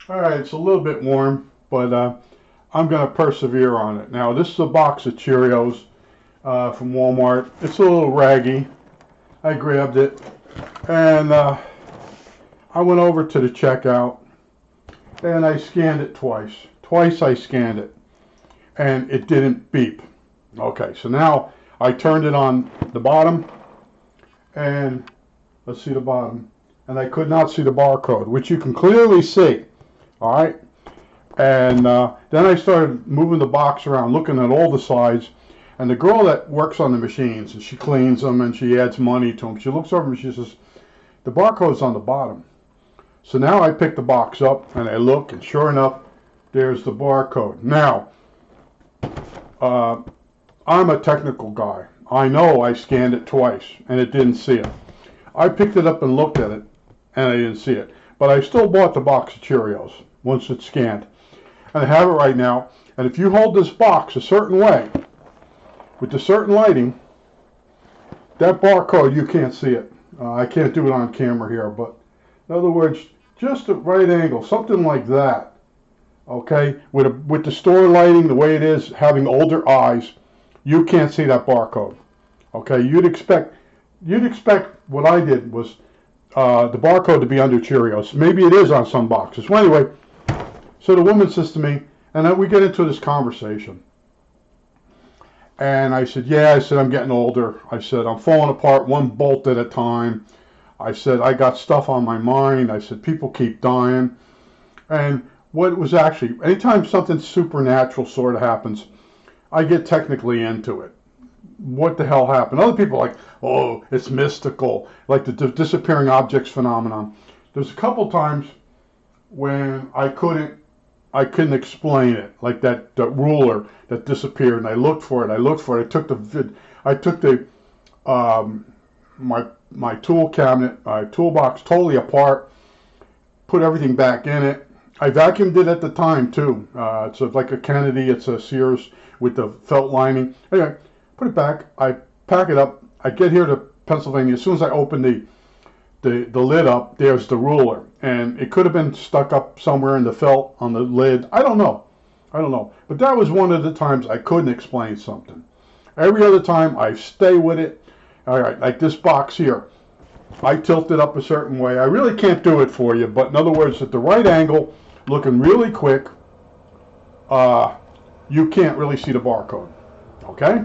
All right, it's a little bit warm, but I'm going to persevere on it. Now, this is a box of Cheerios from Walmart. It's a little raggy. I grabbed it, and I went over to the checkout, and I scanned it twice. Twice I scanned it, and it didn't beep. Okay, so now I turned it on the bottom, and let's see the bottom, and I could not see the barcode, which you can clearly see. All right. And then I started moving the box around, looking at all the sides. And the girl that works on the machines, and she cleans them and she adds money to them, she looks over and she says, the barcode's on the bottom. So now I pick the box up and I look, and sure enough, there's the barcode. Now, uh, I'm a technical guy. I know I scanned it twice and it didn't see it. I picked it up and looked at it and I didn't see it. But I still bought the box of Cheerios once it's scanned. And I have it right now. And if you hold this box a certain way, with a certain lighting, that barcode, you can't see it. I can't do it on camera here, but in other words, just at right angle, something like that. Okay, with the store lighting the way it is, having older eyes, you can't see that barcode. Okay, you'd expect what I did was the barcode to be under Cheerios. Maybe it is on some boxes. Well, anyway, so the woman says to me, and then we get into this conversation. And I said, yeah, I said, I'm getting older. I said, I'm falling apart one bolt at a time. I said, I got stuff on my mind. I said, people keep dying. And what was actually, anytime something supernatural sort of happens, I get technically into it. What the hell happened? Other people are like, oh, it's mystical, like the disappearing objects phenomenon. There's a couple times when I couldn't explain it, like that ruler that disappeared, and I looked for it. I took the my tool cabinet, my toolbox totally apart, put everything back in it. I vacuumed it at the time too. It's like a Kennedy. It's a Sears with the felt lining. Anyway, put it back. I pack it up. I get here to Pennsylvania. As soon as I open the lid up, there's the ruler, and it could have been stuck up somewhere in the felt on the lid. I don't know. But that was one of the times I couldn't explain something. Every other time I stay with it. All right, like this box here. I tilt it up a certain way. I really can't do it for you, but in other words, at the right angle, looking really quick, you can't really see the barcode. Okay?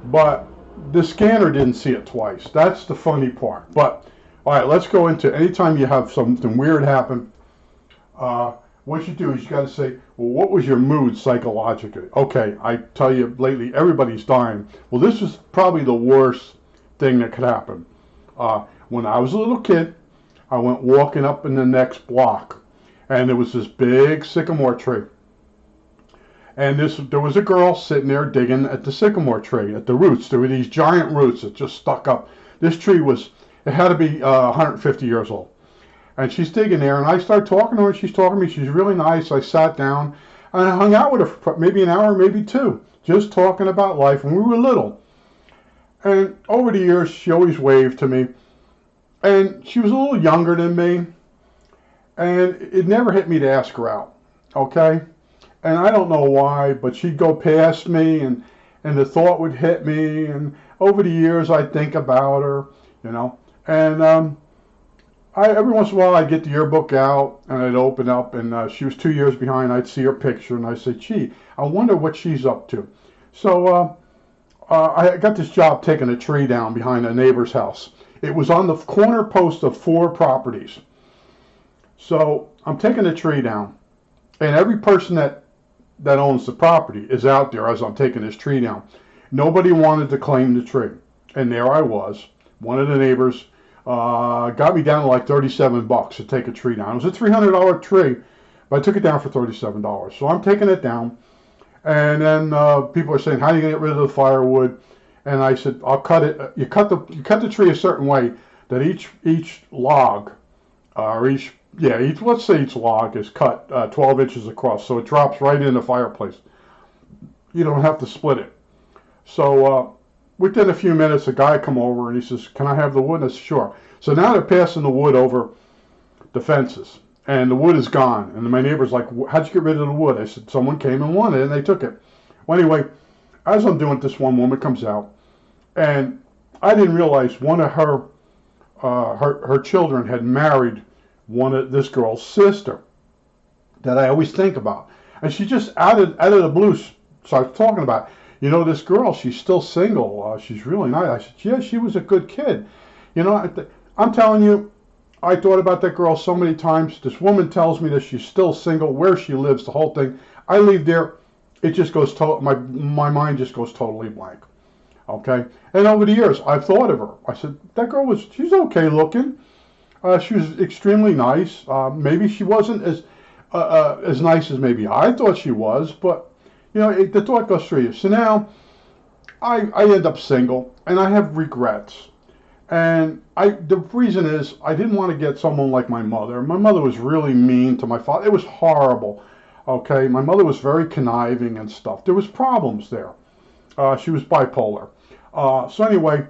But the scanner didn't see it twice. That's the funny part. But all right, let's go into anytime you have something weird happen. What you do is you got to say, well, what was your mood psychologically? Okay, I tell you, lately everybody's dying. Well, this is probably the worst thing that could happen. When I was a little kid, I went walking up in the next block, and there was this big sycamore tree. And there was a girl sitting there digging at the sycamore tree, at the roots. There were these giant roots that just stuck up. This tree it had to be 150 years old. And she's digging there, and I start talking to her, and she's talking to me. She's really nice. I sat down, and I hung out with her for maybe an hour, maybe two, just talking about life when we were little. And over the years, she always waved to me. And she was a little younger than me, and it never hit me to ask her out, okay? And I don't know why, but she'd go past me, and the thought would hit me, and over the years, I'd think about her, you know. And every once in a while, I'd get the yearbook out, and I'd open up, and she was 2 years behind. I'd see her picture, and I'd say, gee, I wonder what she's up to. So I got this job taking a tree down behind a neighbor's house. It was on the corner post of 4 properties. So I'm taking the tree down, and every person that owns the property is out there as I'm taking this tree down. Nobody wanted to claim the tree. And there I was. One of the neighbors got me down to like $37 to take a tree down. It was a $300 tree, but I took it down for $37. So I'm taking it down, and then people are saying, how are you going to get rid of the firewood? And I said, I'll cut it. You cut the tree a certain way that each log, let's say each log is cut 12 inches across, so it drops right in the fireplace. You don't have to split it. So within a few minutes, a guy come over and he says, can I have the wood? I said, sure. So now they're passing the wood over the fences. and the wood is gone. And my neighbor's like, how'd you get rid of the wood? I said, someone came and wanted it, and they took it. Well, anyway, as I'm doing it, this one woman comes out, and I didn't realize one of her children had married one of this girl's sister that I always think about. And she just out of the blue starts talking about, you know, this girl, she's still single. She's really nice. I said, yeah, she was a good kid. You know, I'm telling you, I thought about that girl so many times. This woman tells me that she's still single, where she lives, the whole thing. I leave there, it just goes, my mind just goes totally blank. Okay? And over the years, I've thought of her. I said, that girl she's okay looking. She was extremely nice. Maybe she wasn't as nice as maybe I thought she was, but, you know, the thought goes through you. So now, I end up single, and I have regrets. And the reason is I didn't want to get someone like my mother. My mother was really mean to my father. It was horrible. Okay, my mother was very conniving and stuff. There was problems there. She was bipolar. So anyway,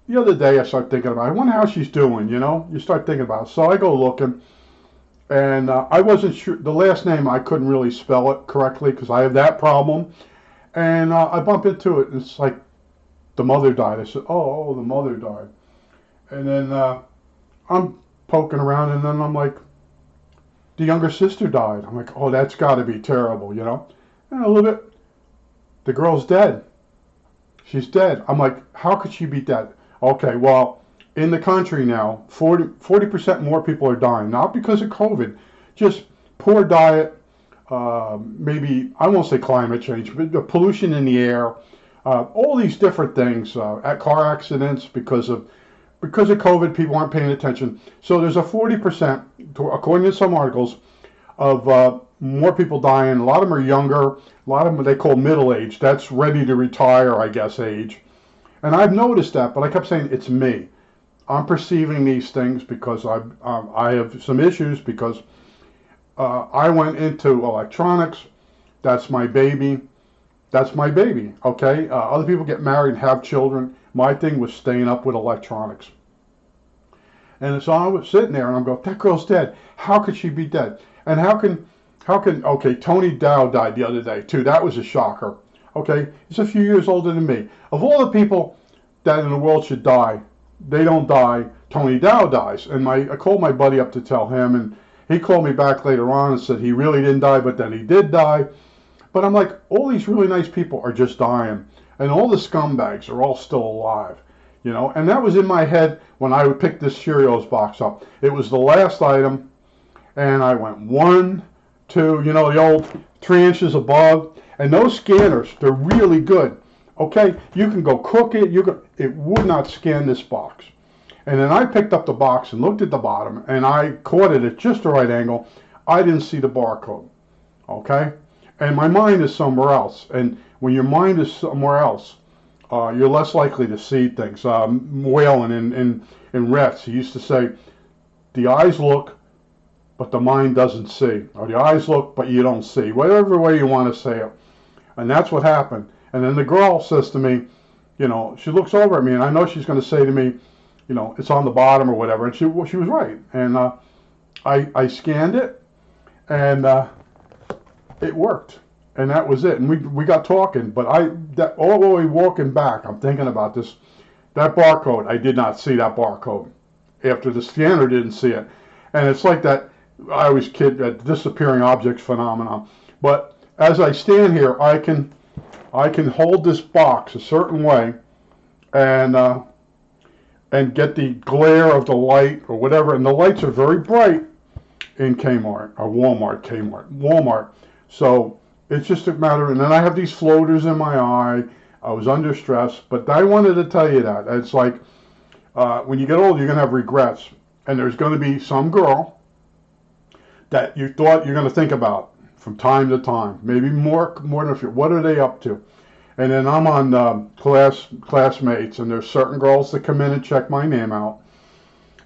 the other day I started thinking about it. I wonder how she's doing, you know? You start thinking about it. So I go looking, and I wasn't sure. The last name I couldn't really spell it correctly because I have that problem. And I bump into it, and it's like, the mother died. I said, oh, the mother died. And then I'm poking around, and then I'm like, the younger sister died. I'm like, oh, that's got to be terrible, you know? And a little bit, the girl's dead. She's dead. I'm like, how could she be dead? Okay, well, in the country now, 40% more people are dying, not because of COVID, just poor diet, maybe, I won't say climate change, but the pollution in the air, all these different things, at car accidents because of COVID, people aren't paying attention. So there's a 40%, according to some articles, of more people dying. A lot of them are younger. A lot of them they call middle age. That's ready to retire, I guess, age. And I've noticed that, but I kept saying it's me. I'm perceiving these things because I have some issues because I went into electronics. That's my baby. That's my baby, okay? Other people get married and have children. My thing was staying up with electronics. And so I was sitting there and I'm going, that girl's dead. How could she be dead? And how can, okay, Tony Dow died the other day too. That was a shocker, okay? He's a few years older than me. Of all the people that in the world should die, they don't die. Tony Dow dies. And I called my buddy up to tell him, and he called me back later on and said he really didn't die, but then he did die. But I'm like, all these really nice people are just dying, and all the scumbags are all still alive, you know? And that was in my head when I would pick this Cheerios box up. It was the last item, and I went 1, 2, you know, the old 3 inches above. And those scanners, they're really good, okay? You can go cook it. It would not scan this box. And then I picked up the box and looked at the bottom, and I caught it at just the right angle. I didn't see the barcode, okay? And my mind is somewhere else. And when your mind is somewhere else, you're less likely to see things. Whalen in Rats, he used to say, the eyes look, but the mind doesn't see. Or the eyes look, but you don't see. Whatever way you want to say it. And that's what happened. And then the girl says to me, you know, she looks over at me, and I know she's going to say to me, you know, it's on the bottom or whatever. And she was right. And I scanned it, and it worked, and that was it. And we got talking, but all the way walking back, I'm thinking about this. That barcode, I did not see that barcode. After the scanner didn't see it. And it's like that, I always kid that disappearing objects phenomenon. But as I stand here, I can hold this box a certain way and get the glare of the light or whatever. And the lights are very bright in Kmart, or Walmart. So it's just a matter, and then I have these floaters in my eye. I was under stress, but I wanted to tell you that. It's like, when you get old, you're going to have regrets. And there's going to be some girl that you thought you're going to think about from time to time. Maybe more than a few. What are they up to? And then I'm on classmates, and there's certain girls that come in and check my name out.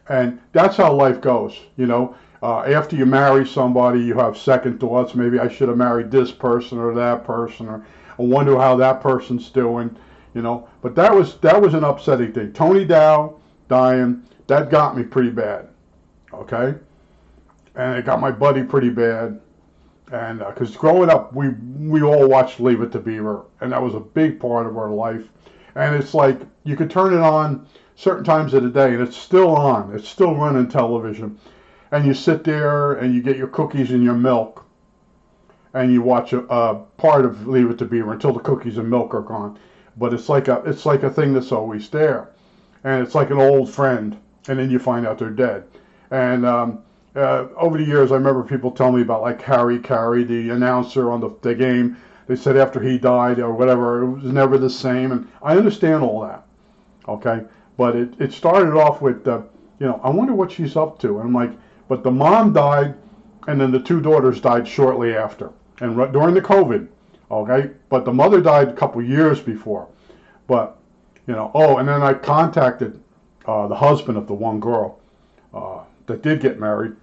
And that's how life goes, you know. After you marry somebody, you have second thoughts. Maybe I should have married this person or that person, or I wonder how that person's doing, you know. But that was an upsetting thing. Tony Dow dying, that got me pretty bad, okay? and it got my buddy pretty bad. And because growing up, we all watched Leave It to Beaver, and that was a big part of our life. And it's like you could turn it on certain times of the day, and it's still on. It's still running television. And you sit there and you get your cookies and your milk, and you watch a part of Leave It to Beaver until the cookies and milk are gone. But it's like a thing that's always there, and it's like an old friend. And then you find out they're dead. And over the years, I remember people telling me about like Harry Carey, the announcer on the game. They said after he died or whatever, it was never the same. And I understand all that, okay? But it started off with, I wonder what she's up to. And I'm like, but the mom died, and then the two daughters died shortly after, and during the COVID, okay? But the mother died a couple years before. But, and then I contacted the husband of the one girl that did get married.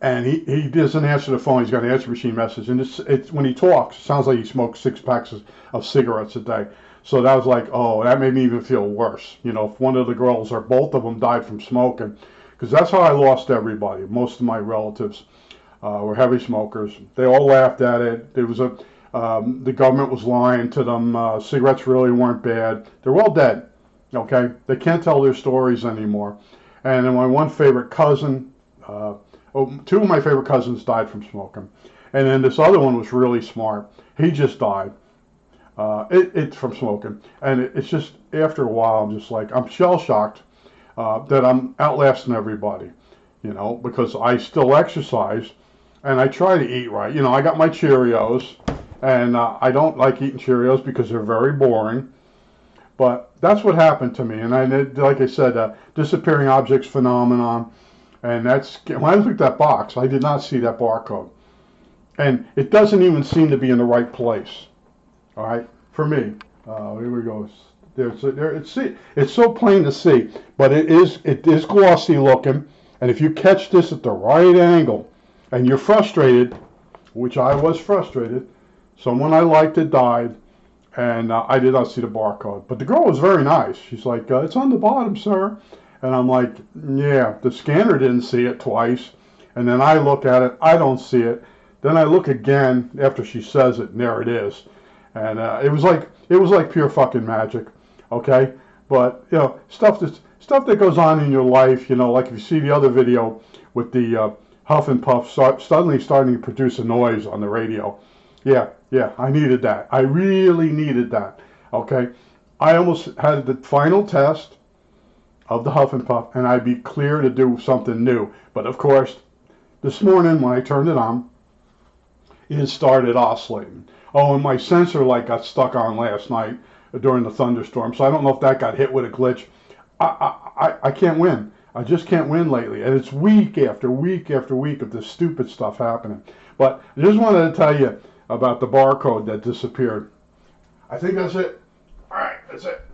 And he doesn't answer the phone. He's got an answer machine message. And it's when he talks, it sounds like he smokes 6 packs of cigarettes a day. So that was like, oh, that made me even feel worse. If one of the girls or both of them died from smoking. Because that's how I lost everybody. Most of my relatives were heavy smokers. They all laughed at it. There was the government was lying to them. Cigarettes really weren't bad. They're all dead. Okay? They can't tell their stories anymore. And then my one favorite cousin... two of my favorite cousins died from smoking. And then this other one was really smart. He just died. It's from smoking. And it's just, after a while, I'm just like, I'm shell-shocked that I'm outlasting everybody, because I still exercise and I try to eat right. I got my Cheerios, and I don't like eating Cheerios because they're very boring. But that's what happened to me. And like I said, disappearing objects phenomenon. And that's, when I looked at that box, I did not see that barcode. And it doesn't even seem to be in the right place. All right, for me. Here we go. It's so plain to see, but it is glossy looking. And if you catch this at the right angle, and you're frustrated, which I was frustrated, someone I liked had died, and I did not see the barcode. But the girl was very nice. She's like, it's on the bottom, sir. And I'm like, yeah, the scanner didn't see it twice. And then I look at it, I don't see it. Then I look again after she says it, and there it is. And it was like pure fucking magic, okay? But stuff that goes on in your life, like if you see the other video with the Huff and Puff suddenly starting to produce a noise on the radio. Yeah, I needed that. I really needed that, okay? I almost had the final test of the Huff and Puff, and I'd be clear to do something new. But of course, this morning when I turned it on, it started oscillating. Oh, and my sensor light got stuck on last night during the thunderstorm, so I don't know if that got hit with a glitch. I can't win. I just can't win lately, and it's week after week after week of this stupid stuff happening. But I just wanted to tell you about the barcode that disappeared. I think that's it. All right, that's it.